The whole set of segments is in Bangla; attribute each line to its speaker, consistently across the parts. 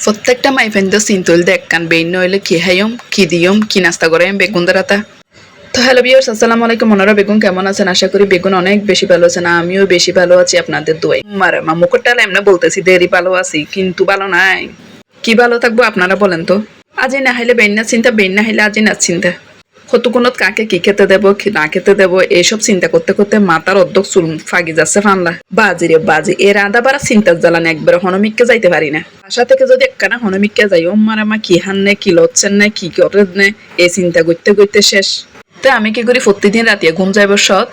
Speaker 1: প্রত্যেকটা মাইফেন্দ সিনতল দেখকান বেইন নইলে কি হাইম কি দিয়ম কি নাস্তা করে বেগুন দারাতা। তো হ্যালো ভিউয়ার্স, আসসালামু আলাইকুম। ওনারা বেগুন কেমন আছেন? আশা করি বেগুন অনেক বেশি ভালো আছেন। আমিও বেশি ভালো আছি আপনাদের দোয়ায়। মারে মা মুখটাল এমনি বলতেছি দেরি ভালো আছি, কিন্তু ভালো নাই। কি ভালো থাকবো আপনারা বলেন তো? আজি না হাইলে বেইন না চিন্তা, বেইন না হাইলে আজি না চিন্তা। কতক্ষণত কাকে কি খেতে দেবো কি না খেতে দেবো এইসব চিন্তা করতে করতে মাথার অর্ধেক চুল ফাগি যাচ্ছে ফানলা। বাজি রে বাজি, এর আদা বারা চিন্তার জ্বালানি একবারে হনমিককে যাইতে পারি না। বাসা থেকে যদি একখানা হনমিককে যাই, ও মারা মা কি হান নে কি লচ্ছেন না কি করে নে এই চিন্তা করতে করতে শেষ। তো আমি কি করি, প্রতিদিন রাতে ঘুম যাইব সৎ,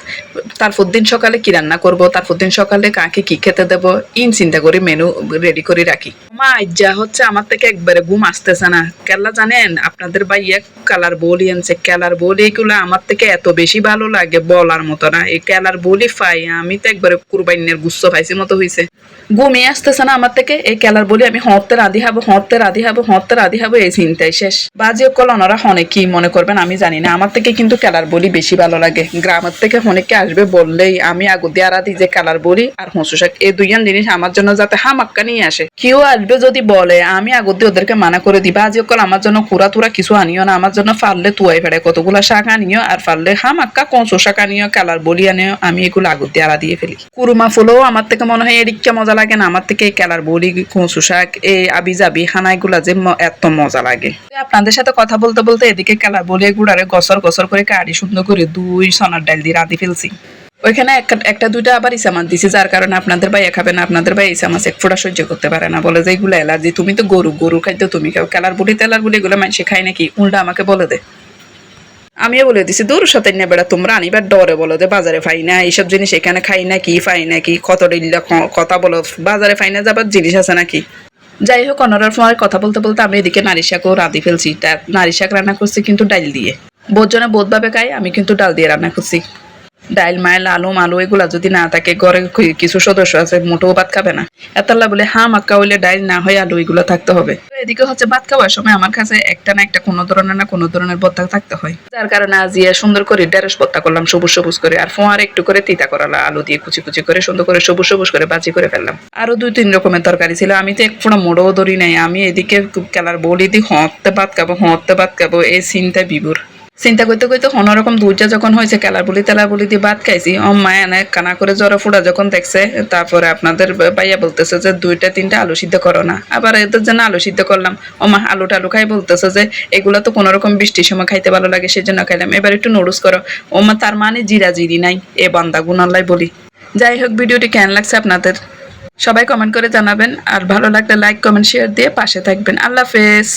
Speaker 1: তারপর দিন সকালে কি রান্না করব, তারপর দিন সকালে কাকে কি খেতে দেব ইন চিন্তা করি মেনু রেডি করে রাখি। মা যা হচ্ছে আমার থেকে একবারে ঘুম আসতেছে না। কেলা জানেন আপনাদের ভাইয়া কালার বলি আনছে, কেলার বলি এগুলো আমার থেকে এত বেশি ভালো লাগে বলার মতো না। এই কেলার বলি পাই আমি তো একবারে কুরবাইনের গুচ্ছ পাইছি মতো হয়েছে। ঘুমিয়ে আসতেছে না আমার থেকে এই কেলার বলি। আমি হতে রাধি হবো হতে রাধি হবো হতে রাধি হবো এই চিন্তাই শেষ। বাজে কল ওনারা হনে কি মনে করবেন আমি জানি না, আমার থেকে কিন্তু কেলার বলি বেশি ভালো লাগে। গ্রামের থেকে অনেকে আসবে বললেই আমি আগু দিয়ে আরা দিই যে কালার বলি আর হসু শাক এই দুইয়ান জিনিস আমার জন্য যাতে হামাক্কা নিয়ে আসে। কেউ আসবে যদি বলে আমি আগু দিয়ে ওদেরকে মানা করে দিবা, আজ কল আমার জন্য কুড়া তুরা কিছু আনিও না, আমার জন্য পারলে তুয়াই ফেড়ে কতগুলা শাক আনিও আর পারলে হামাক্কা কঁচু শাক আনিও কালার বলি আনিও, আমি এগুলো আগু দিয়ে আরা দিয়ে ফেলি। কুরুমা ফুলও আমার থেকে মনে হয় এদিকটা মজা লাগে না, আমার থেকে এই কালার বলি কঁচু শাক এই আবি জাবি খানাইগুলা যে এত মজা লাগে। আপনাদের সাথে কথা বলতে বলতে এদিকে কালার বলি গুড়ারে গসর গসর করে কাটি সুন্দর করে দুই সোনার ডাল দিয়ে রাঁধি ফেলছি। ওইখানে একটা দুইটা আবার ইসামাত দিছি, যার কারণে আপনাদের ভাইয়া খাবে না। আপনাদের ভাই ইসামাস এক ফোঁটা সহ্য করতে পারে না, বলে যে এগুলো অ্যালার্জি, তুমি তো গরু খাইতে তুমি খাও, কালার বুড়ি তেলার বুড়ি এগুলো মানুষে খায় নাকি, উল্টা আমাকে বলে দে। আমিও বলে দিছি দূর সাথে নিয়ে বেড়া তোমরা আনিবার ডরে বলো যে বাজারে পাই না এইসব জিনিস, এখানে খাই না কি পাই নাকি কত ডিল্লা কথা বলো, বাজারে পাই না যাবার জিনিস আছে নাকি। যাই হোক, অনরার সময় কথা বলতে বলতে আমি এদিকে নারী শাকও রাঁধি ফেলছি। নারী শাক রান্না করছি কিন্তু ডাল দিয়ে। বোধজনে বোধভাবে খাই, আমি কিন্তু ডাল দিয়ে রান্না করছি। ডাইল মাইল আলু মালু এগুলা যদি না থাকে, ঘরে কিছু সদস্য আছে মোটেও ভাত খাবে না, এতাল্লা বলে মাক্কা হইলে ডাইল না হয় আলু এগুলো থাকতে হবে। এদিকে হচ্ছে ভাত খাওয়ার সময় আমার কাছে একটা না একটা কোনো ধরনের ভর্তা থাকতে হয়, যার কারণে আজ সুন্দর করে ঢেঁড়স ভর্তা করলাম সবুজ সবুজ করে, আর ফোঁয়ার একটু করে তিতা করালা আলু দিয়ে কুচি কুচি করে সুন্দর করে সবুজ সবুজ করে বাজি করে ফেললাম। আরো 2-3 রকমের তরকারি ছিল, আমি তো এক ফোঁড়া মোড়ও ধরি নাই। আমি এদিকে কেলার বলি দি হতে ভাত খাবো এই চিন্তা বিভোর। চিন্তা করতে করতে অন্যরকম দুইটা যখন হয়েছে কেলার বলি তেলার বলি দিয়ে ভাত খাইছি, মায় এনে কানা করে জ্বর ফুড়া যখন দেখছে, তারপরে আপনাদের ভাইয়া বলতেছে যে 2-3টা আলু সিদ্ধ করো না, আবার এদের জন্য আলু সিদ্ধ করলাম। মা আলু টালু খাই বলতেছে যে এগুলো তো কোনো রকম বৃষ্টির সময় খাইতে ভালো লাগে সেজন্য খাইলাম, এবার একটু নুডলস করো। মা তার মানে জিরা জিরি নাই এ বান্দা গুনাল্লাই বলি। যাই হোক, ভিডিওটি কেমন লাগছে আপনাদের সবাই কমেন্ট করে জানাবেন, আর ভালো লাগলে লাইক কমেন্ট শেয়ার দিয়ে পাশে থাকবেন। আল্লাহ হাফেজ।